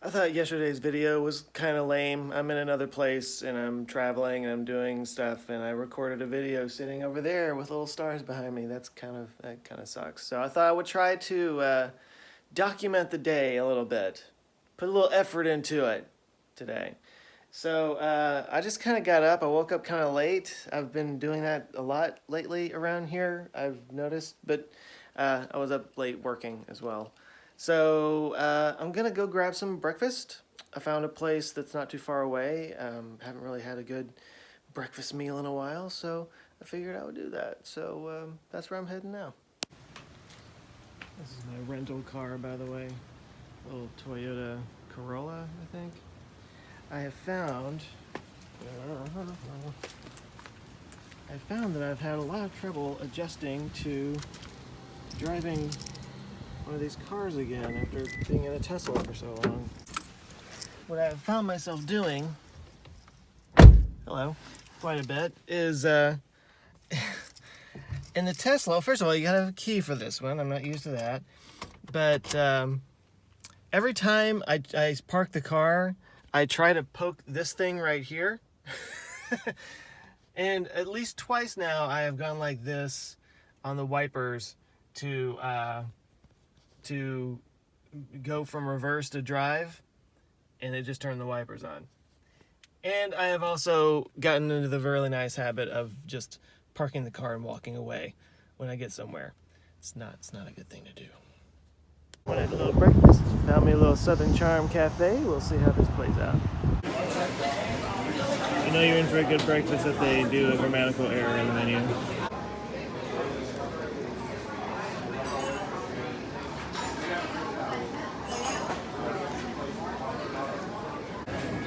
I thought yesterday's video was kind of lame. I'm in another place and I'm traveling and I'm doing stuff and I recorded a video sitting over there with little stars behind me. That kind of sucks. So I thought I would try to document the day a little bit, put a little effort into it today. So I just kind of got up. I woke up kind of late. I've been doing that a lot lately around here, I've noticed, but I was up late working as well. So I'm gonna go grab some breakfast. I found a place that's not too far away. Haven't really had a good breakfast meal in a while, so I figured I would do that. So that's where I'm heading now. This is my rental car, by the way. A little Toyota Corolla, I think. I found that I've had a lot of trouble adjusting to driving one of these cars again after being in a Tesla for so long. What I've found myself doing, quite a bit, is in the Tesla, first of all, you gotta have a key for this one. I'm not used to that. But every time I park the car, I try to poke this thing right here. And at least twice now, I have gone like this on the wipers to go from reverse to drive, and it just turned the wipers on. And I have also gotten into the really nice habit of just parking the car and walking away when I get somewhere. It's not a good thing to do. When I had a little breakfast, found me a little Southern Charm Cafe. We'll see how this plays out. I know you're in for a good breakfast if they do a grammatical error in the menu.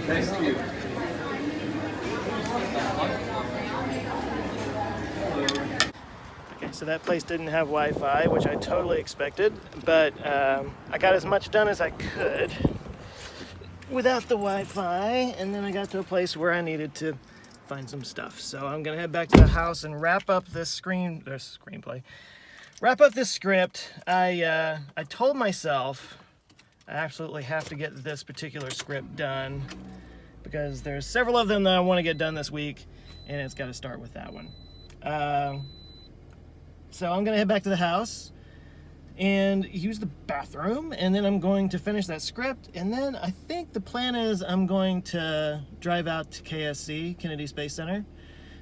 Thank you. Okay, so that place didn't have Wi-Fi, which I totally expected, but I got as much done as I could without the Wi-Fi, and then I got to a place where I needed to find some stuff. So I'm gonna head back to the house and wrap up this screenplay. Wrap up this script. I told myself I absolutely have to get this particular script done because there's several of them that I want to get done this week, and it's got to start with that one. So I'm gonna head back to the house and use the bathroom, and then I'm going to finish that script, and then I think the plan is I'm going to drive out to KSC, Kennedy Space Center,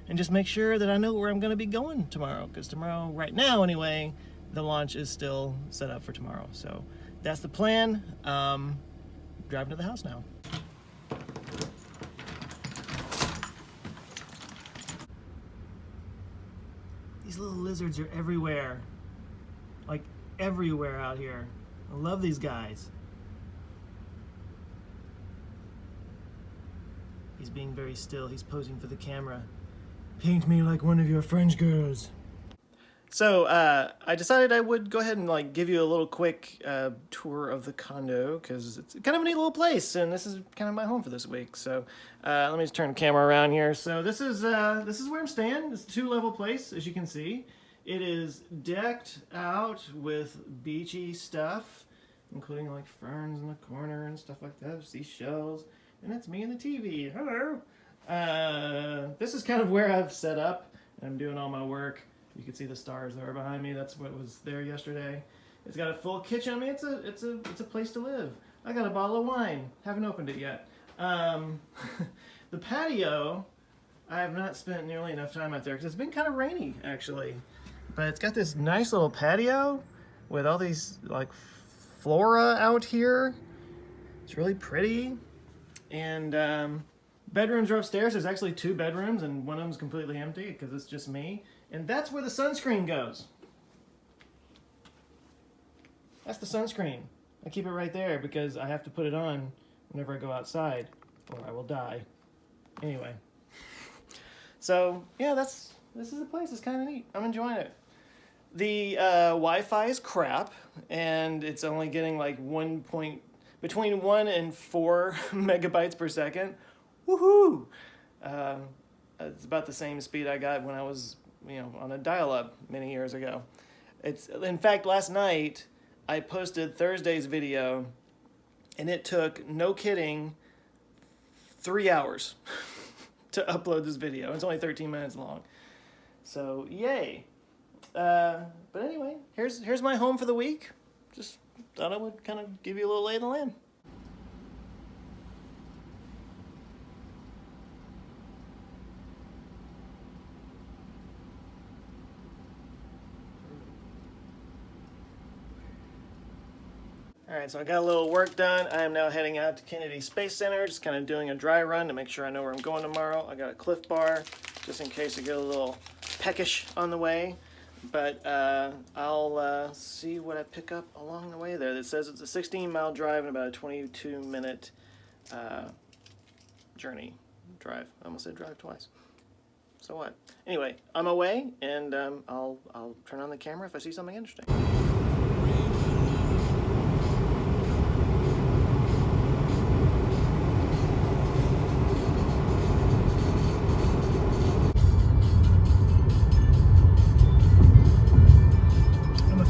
and just make sure that I know where I'm going to be going tomorrow, because tomorrow, right now anyway, the launch is still set up for tomorrow. So that's the plan. Driving to the house now. These little lizards are everywhere. Like, everywhere out here. I love these guys. He's being very still. He's posing for the camera. Paint me like one of your French girls. So I decided I would go ahead and give you a little quick tour of the condo, because it's kind of a neat little place, and this is kind of my home for this week. So let me just turn the camera around here. So this is where I'm staying. It's a 2-level place, as you can see. It is decked out with beachy stuff, including like ferns in the corner and stuff like that, seashells, and that's me and the TV. Hello. This is kind of where I've set up. I'm doing all my work. You can see the stars that are behind me. That's what was there yesterday. It's got a full kitchen. I mean, it's a place to live. I got a bottle of wine. Haven't opened it yet. The patio, I have not spent nearly enough time out there because it's been kind of rainy, actually. But it's got this nice little patio with all these flora out here. It's really pretty. And bedrooms are upstairs. There's actually 2 bedrooms, and one of them's completely empty because it's just me. And that's where the sunscreen goes. That's the sunscreen. I keep it right there because I have to put it on whenever I go outside, or I will die. Anyway. So yeah, this is the place. It's kind of neat. I'm enjoying it. The Wi-Fi is crap, and it's only getting between 1 and 4 megabytes per second. Woohoo! It's about the same speed I got when I was, on a dial-up many years ago. In fact, last night I posted Thursday's video and it took, no kidding, 3 hours to upload this video. It's only 13 minutes long. So, yay. But anyway, here's my home for the week. Just thought I would kind of give you a little lay of the land. Alright, so I got a little work done. I am now heading out to Kennedy Space Center, just kind of doing a dry run to make sure I know where I'm going tomorrow. I got a Cliff Bar, just in case I get a little peckish on the way. But I'll see what I pick up along the way there. It says it's a 16-mile drive and about a 22-minute drive. I almost said drive twice. So what? Anyway, I'm away, and I'll turn on the camera if I see something interesting.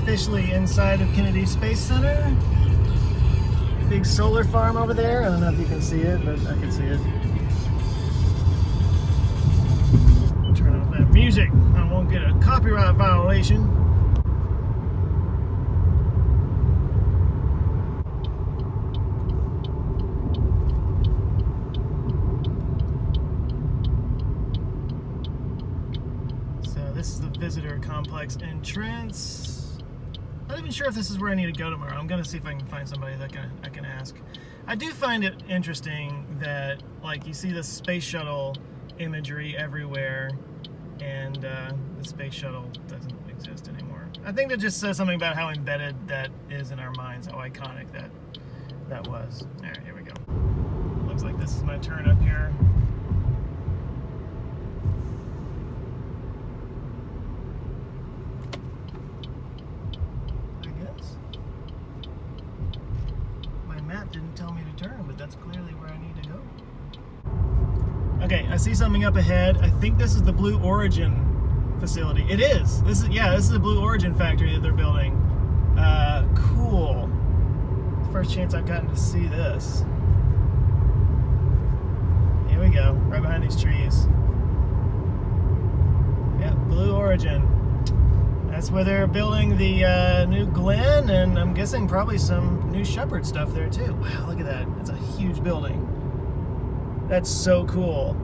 Officially inside of Kennedy Space Center. Big solar farm over there. I don't know if you can see it, but I can see it. Turn off that music. I won't get a copyright violation. So this is the visitor complex entrance. Not even sure if this is where I need to go tomorrow. I'm gonna see if I can find somebody that I can ask. I do find it interesting that, like, you see the space shuttle imagery everywhere, and the space shuttle doesn't exist anymore. I think that just says something about how embedded that is in our minds, how iconic that was. All right, here we go. Looks like this is my turn up here. Didn't tell me to turn, but that's clearly where I need to go. Okay, I see something up ahead. I think this is the Blue Origin facility. It is. This is the Blue Origin factory that they're building. Cool. First chance I've gotten to see this. Here we go, right behind these trees. Yep, Blue Origin. That's where they're building the new Glen, and I'm guessing probably some new Shepherd stuff there too. Wow, look at that. That's a huge building. That's so cool.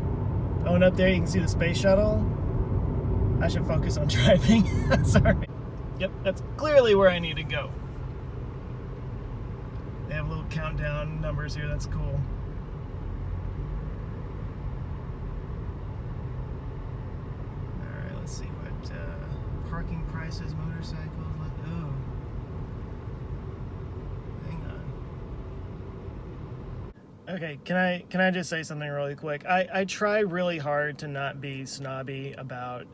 Oh, and up there you can see the space shuttle. I should focus on driving. Sorry. Yep, that's clearly where I need to go. They have little countdown numbers here. That's cool. Alright, let's see what parking prices, motorcycles. Oh, hang on. Okay, can I just say something really quick? I try really hard to not be snobby about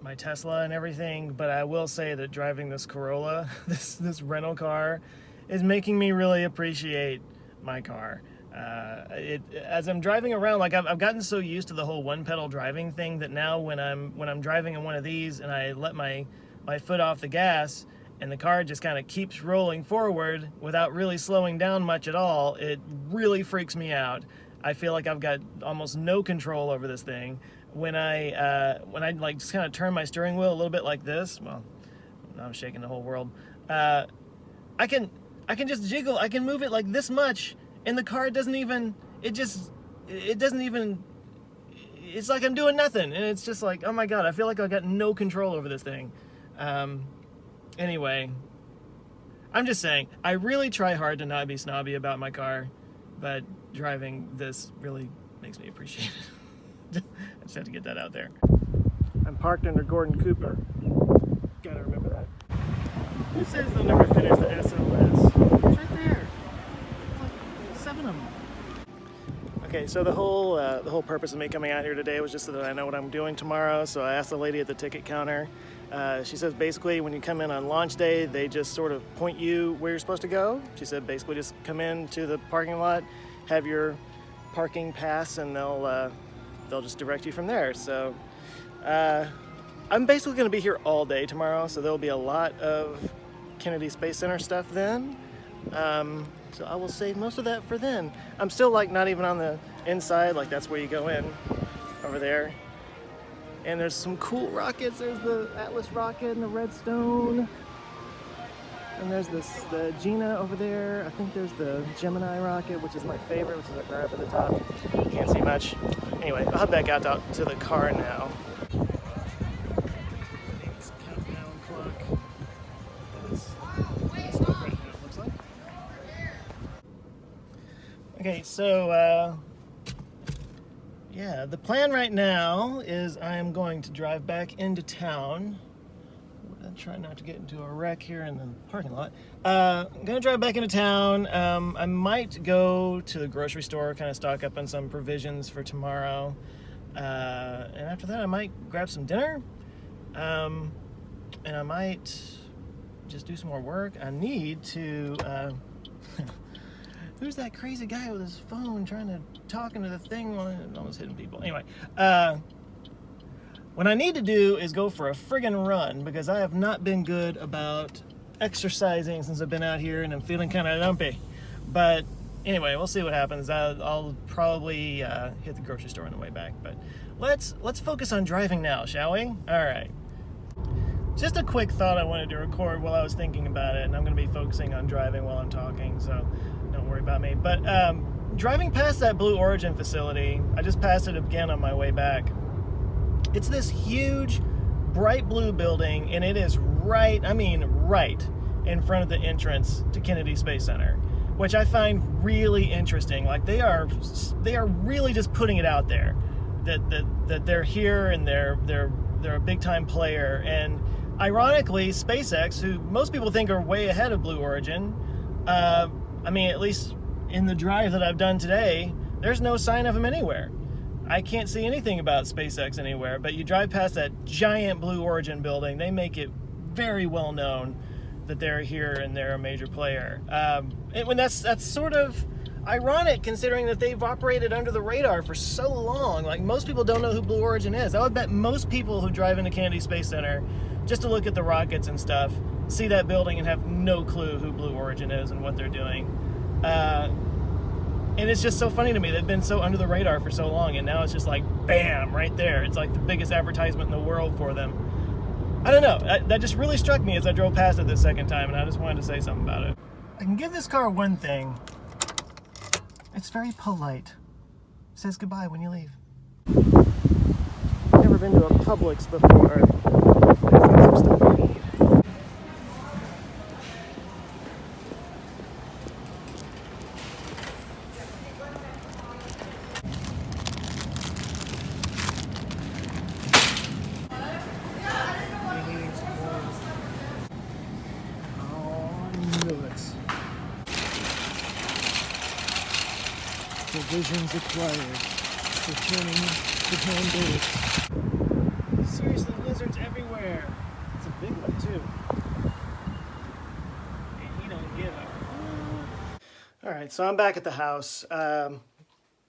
my Tesla and everything, but I will say that driving this Corolla, this rental car, is making me really appreciate my car. As I'm driving around, like I've gotten so used to the whole one pedal driving thing that now when I'm driving in one of these and I let my foot off the gas and the car just kind of keeps rolling forward without really slowing down much at all, it really freaks me out. I feel like I've got almost no control over this thing. When I like just kind of turn my steering wheel a little bit like this, well, now I'm shaking the whole world. I can just jiggle. I can move it like this much. And the car doesn't even, it's like I'm doing nothing. And it's just like, oh my God, I feel like I've got no control over this thing. Anyway, I'm just saying, I really try hard to not be snobby about my car, but driving this really makes me appreciate it. I just had to get that out there. I'm parked under Gordon Cooper. Gotta remember that. Who says they'll never finish the SLS? It's right there. Seven of them. Okay, so the whole purpose of me coming out here today was just so that I know what I'm doing tomorrow. So I asked the lady at the ticket counter. She says basically when you come in on launch day, they just sort of point you where you're supposed to go. She said basically just come in to the parking lot, have your parking pass, and they'll just direct you from there. So I'm basically going to be here all day tomorrow, so there'll be a lot of Kennedy Space Center stuff then. So I will save most of that for then. I'm still like not even on the inside, like that's where you go in, over there. And there's some cool rockets. There's the Atlas rocket and the Redstone. And there's the Gina over there. I think there's the Gemini rocket, which is my favorite, which is right up at the top. Can't see much. Anyway, I'll head back out to the car now. Countdown clock. It's up right now, it looks like. Okay, so yeah, the plan right now is I am going to drive back into town. I'm trying not to get into a wreck here in the parking lot. I'm gonna drive back into town. I might go to the grocery store, kind of stock up on some provisions for tomorrow. And after that, I might grab some dinner. And I might just do some more work. I need to, who's that crazy guy with his phone trying to talk into the thing while almost hitting people? Anyway, what I need to do is go for a friggin' run because I have not been good about exercising since I've been out here and I'm feeling kind of lumpy. But anyway, we'll see what happens. I'll probably hit the grocery store on the way back. But let's focus on driving now, shall we? All right. Just a quick thought I wanted to record while I was thinking about it, and I'm going to be focusing on driving while I'm talking, so don't worry about me. But driving past that Blue Origin facility, I just passed it again on my way back. It's this huge, bright blue building, and it is right in front of the entrance to Kennedy Space Center, which I find really interesting. Like they are really just putting it out there that they're here and they're a big time player. And ironically, SpaceX, who most people think are way ahead of Blue Origin, I mean, at least in the drive that I've done today, there's no sign of them anywhere. I can't see anything about SpaceX anywhere, but you drive past that giant Blue Origin building, they make it very well known that they're here and they're a major player. And that's sort of ironic considering that they've operated under the radar for so long. Like most people don't know who Blue Origin is. I would bet most people who drive into Kennedy Space Center just to look at the rockets and stuff, see that building and have no clue who Blue Origin is and what they're doing. And it's just so funny to me. They've been so under the radar for so long, and now it's just like, bam, right there. It's like the biggest advertisement in the world for them. I don't know. That just really struck me as I drove past it this second time, and I just wanted to say something about it. I can give this car one thing. It's very polite. It says goodbye when you leave. Never been to a Publix before. There's some stuff I need. Provisions acquired. Returning to home base. Seriously, lizards everywhere. It's a big one too. And he don't give a. Alright, so I'm back at the house.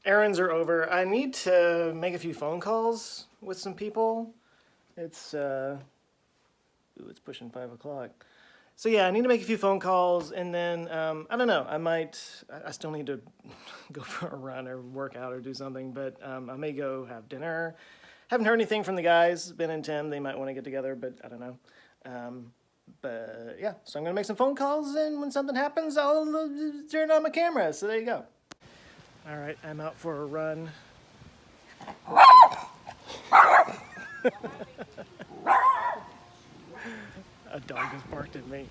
Errands are over. I need to make a few phone calls with some people. It's it's pushing 5 o'clock. So yeah, I need to make a few phone calls, and then, I don't know, I still need to go for a run or work out or do something, but I may go have dinner. Haven't heard anything from the guys, Ben and Tim. They might want to get together, but I don't know. But yeah, so I'm going to make some phone calls, and when something happens, I'll turn on my camera. So there you go. All right, I'm out for a run. A dog just barked at me.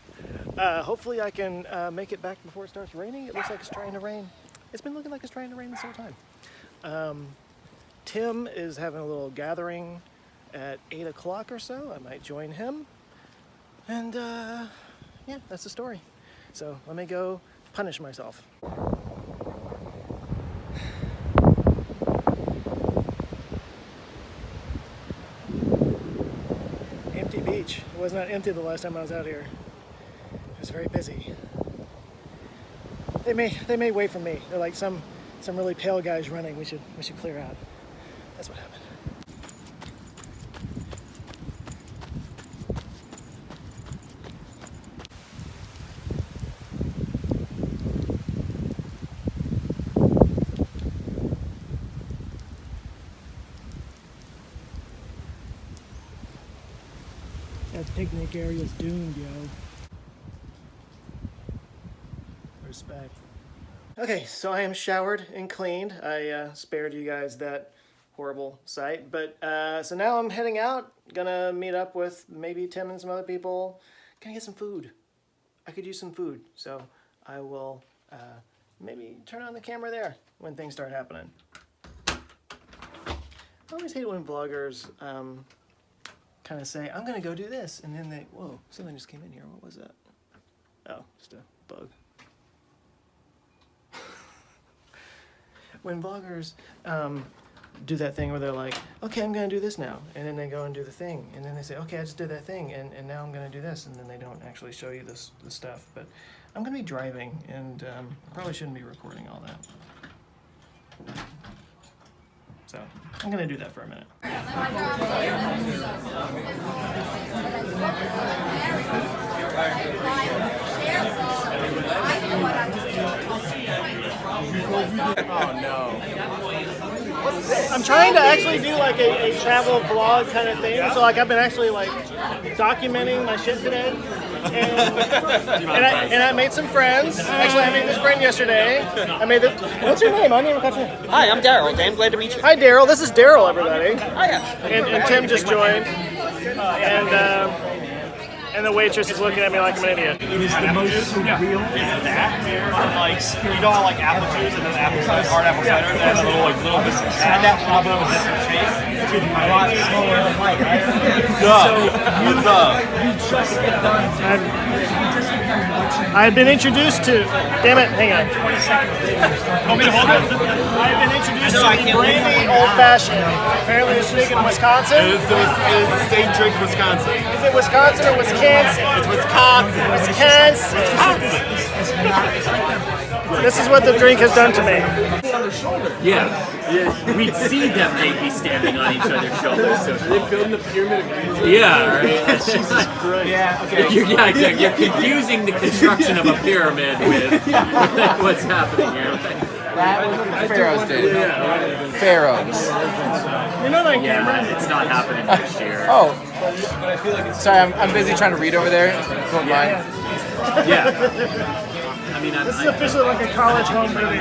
Hopefully I can make it back before it starts raining. It looks like it's trying to rain. It's been looking like it's trying to rain this whole time. Tim is having a little gathering at 8 o'clock or so. I might join him. And yeah, that's the story. So let me go punish myself. Empty beach. It was not empty the last time I was out here. It was very busy. They may wait for me. They're like some really pale guys running. We should clear out. That's what happened. picnic area's doomed, yo. Respect. Okay, so I am showered and cleaned. I spared you guys that horrible sight. But so now I'm heading out. Gonna meet up with maybe Tim and some other people. Gonna get some food. I could use some food. So I will maybe turn on the camera there when things start happening. I always hate when vloggers kind of say, I'm gonna go do this. And then they, whoa, something just came in here. What was that? Oh, just a bug. When vloggers do that thing where they're like, okay, I'm gonna do this now, and then they go and do the thing, and then they say, okay, I just did that thing, and now I'm gonna do this, and then they don't actually show you the stuff. But I'm gonna be driving, and probably shouldn't be recording all that. So I'm gonna do that for a minute. Oh no. I'm trying to actually do like a travel vlog kind of thing. So like I've been actually like documenting my shit today. And I made some friends. Actually, I made this friend yesterday. I made this. What's your name? I didn't even catch your name. Hi, I'm Daryl. I'm glad to meet you. Hi, Daryl. This is Daryl, everybody. Hiya. And Tim just joined. And the waitress is looking at me like I'm an idiot. It is the most surreal. Is that? Like, you know how like apple juice and then apple cider, hard apple cider, and then a little bit of sad apple with a different chase. A lot slower than light, right? What's up? You just get done. I've been introduced to. Damn it! Hang on. 20 seconds. Want me to hold it? I've been introduced to the brandy old fashioned. Apparently, it's big in Wisconsin. It is the state drink, Wisconsin. Is it Wisconsin or Wisconsin? It's Wisconsin. Wisconsin. This is what the drink has done to me. Yeah. We'd see them, they'd be standing on each other's shoulders. So They're building the pyramid of Giza. yeah, right. Jesus Christ. Yeah, okay. You're confusing the construction of a pyramid with what's happening here. That was what the Pharaohs did. Pharaohs. You're not on Yeah, camera. it's not happening this year. Oh. Sorry, I'm busy trying to read over there. Don't mind. Yeah. I mean, This is officially like a college home movie.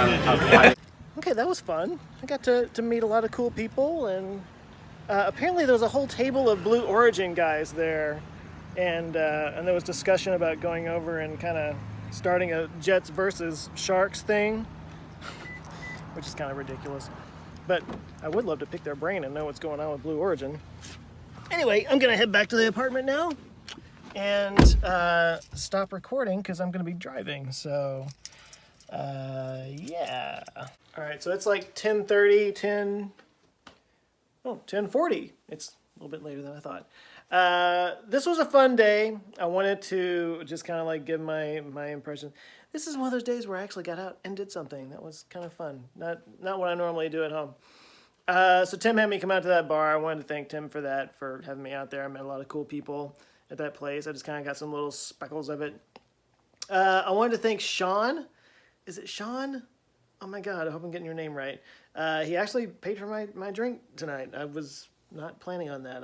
Okay, that was fun. I got to meet a lot of cool people, and apparently there was a whole table of Blue Origin guys there, and there was discussion about going over and kind of starting a Jets versus Sharks thing, which is kind of ridiculous. But I would love to pick their brain and know what's going on with Blue Origin. Anyway, I'm gonna head back to the apartment now and stop recording because I'm gonna be driving. So yeah. All right, so it's like 10:30, 10:40. It's a little bit later than I thought. This was a fun day. I wanted to just kind of like give my impression. This is one of those days where I actually got out and did something. That was kind of fun. Not what I normally do at home. So Tim had me come out to that bar. I wanted to thank Tim for that, for having me out there. I met a lot of cool people at that place. I just kind of got some little speckles of it. I wanted to thank Sean. Is it Sean? Oh my God, I hope I'm getting your name right. He actually paid for my drink tonight. I was not planning on that.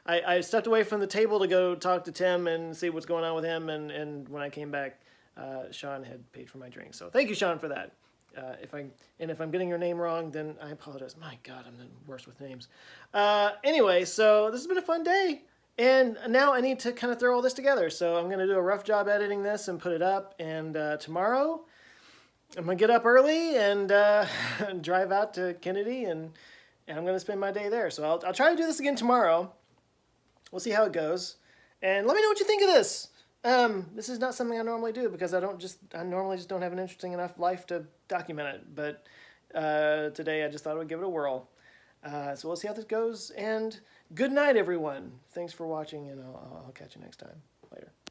I stepped away from the table to go talk to Tim and see what's going on with him, and when I came back, Sean had paid for my drink. So thank you, Sean, for that. If I'm getting your name wrong, then I apologize. My God, I'm the worst with names. Anyway, so this has been a fun day, and now I need to kind of throw all this together. So I'm going to do a rough job editing this and put it up, and tomorrow I'm going to get up early and drive out to Kennedy, and I'm going to spend my day there. So I'll try to do this again tomorrow. We'll see how it goes. And let me know what you think of this. This is not something I normally do because I normally just don't have an interesting enough life to document it. But today I just thought I would give it a whirl. So we'll see how this goes. And good night, everyone. Thanks for watching, and I'll catch you next time. Later.